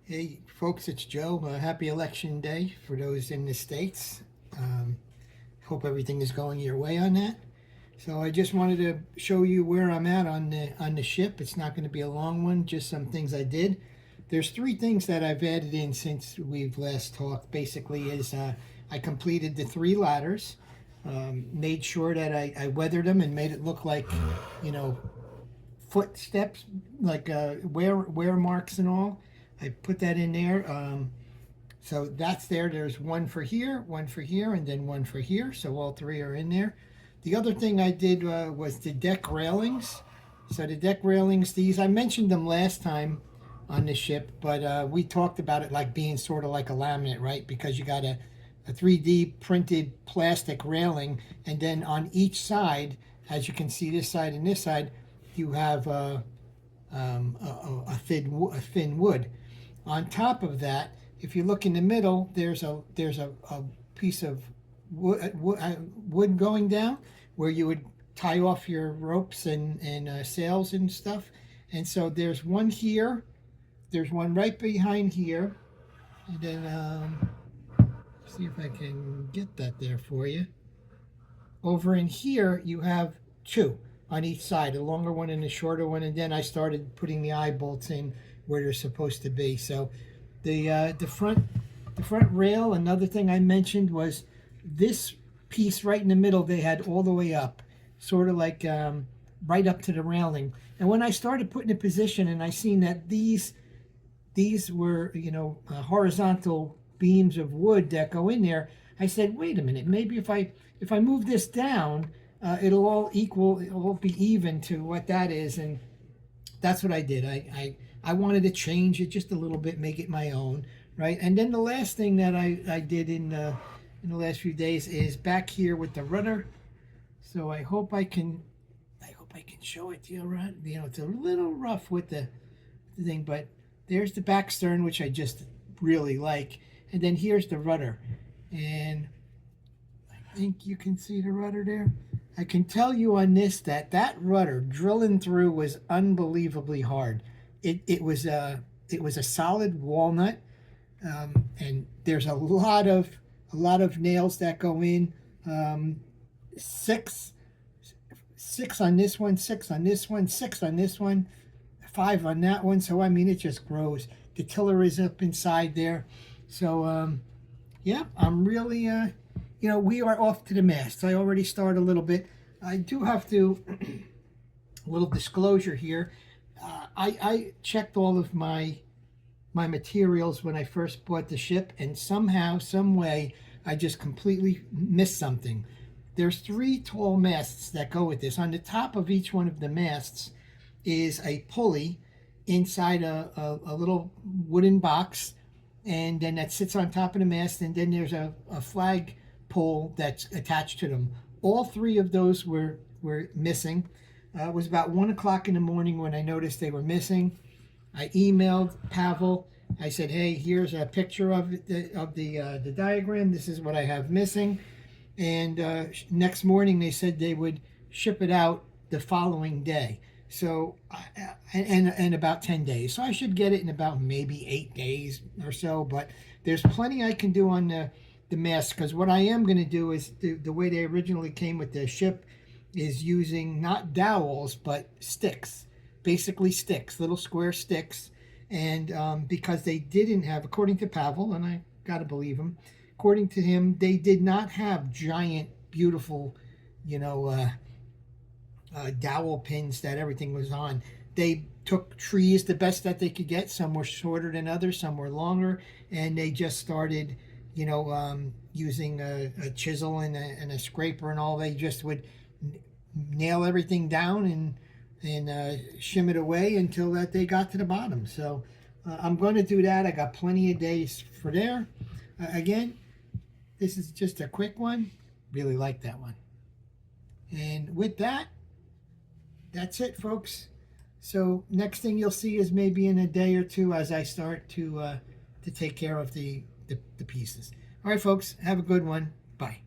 Hey, folks, it's Joe. Happy Election Day for those in the States. Um, Hope everything is going your way on that. So I just wanted to show you where I'm at on the ship. It's not going to be a long one, just some things I did. There's three things that I've added in since we've last talked. Basically, is I completed the three ladders, made sure that I weathered them and made it look like, you know, footsteps, like wear marks and all. I put that in there. So that's there. There's one for here, and then one for here. So all three are in there. The other thing I did was the deck railings. So the deck railings, these, I mentioned them last time on the ship, but we talked about it like being sort of like a laminate, right? Because you got a 3D printed plastic railing, and then on each side, as you can see, this side and this side, you have a thin wood. On top of that, if you look in the middle, there's a piece of wood going down where you would tie off your ropes and sails and stuff. And so there's one here, there's one right behind here, and then see if I can get that there for you. Over in here, you have two on each side, a longer one and a shorter one, and then I started putting the eye bolts in where they're supposed to be. So the front rail, another thing I mentioned was this piece right in the middle, they had all the way up, sort of like right up to the railing. And when I started putting in position and I seen that these were, horizontal beams of wood that go in there, I said, wait a minute, maybe if I move this down, it'll all be even to what that is. And that's what I did. I wanted to change it just a little bit, make it my own, right? And then the last thing that I did in the last few days is back here with the rudder. So I hope I can show it to you, right? It's a little rough with the thing, but there's the back stern, which I just really like. And then here's the rudder. And I think you can see the rudder there. I can tell you on this that rudder drilling through was unbelievably hard. It was a solid walnut, and there's a lot of nails that go in. Six on this one, six on this one, six on this one, 5 on that one. So I mean, it just grows. The tiller is up inside there. So yeah, I'm really we are off to the masts. I already started a little bit. I do have to, a little disclosure here. I checked all of my materials when I first bought the ship, and somehow, some way, I just completely missed something. There's 3 tall masts that go with this. On the top of each one of the masts is a pulley inside a little wooden box, and then that sits on top of the mast, and then there's a flag pole that's attached to them. All 3 of those were missing. It was about 1 o'clock in the morning when I noticed they were missing. I emailed Pavel. I said, hey, here's a picture of the diagram. This is what I have missing. And next morning they said they would ship it out the following day. So, and about 10 days. So I should get it in about maybe 8 days or so. But there's plenty I can do on the mast, because what I am going to do is the way they originally came with the ship is using not dowels but sticks, basically sticks, little square sticks. And because they didn't have, according to Pavel, and I gotta believe him, according to him, they did not have giant, beautiful, dowel pins that everything was on. They took trees, the best that they could get. Some were shorter than others, some were longer, and they just started using a chisel and a scraper and all. They just would nail everything down and shim it away until that they got to the bottom. So I'm going to do that. I got plenty of days for there. Again, this is just a quick one. Really like that one. And with that, that's it, folks. So next thing you'll see is maybe in a day or two as I start to take care of the pieces. All right, folks, have a good one. Bye.